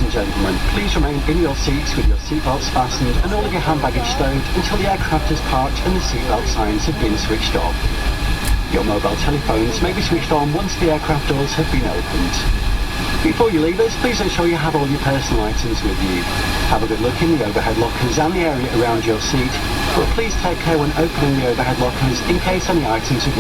and gentlemen, please remain in your seats with your seatbelts fastened and all of your hand baggage stowed until the aircraft is parked and the seatbelt signs have been switched off. Your mobile telephones may be switched on once the aircraft doors have been opened. Before you leave us, please ensure you have all your personal items with you. Have a good look in the overhead lockers and the area around your seat, but please take care when opening the overhead lockers in case any items have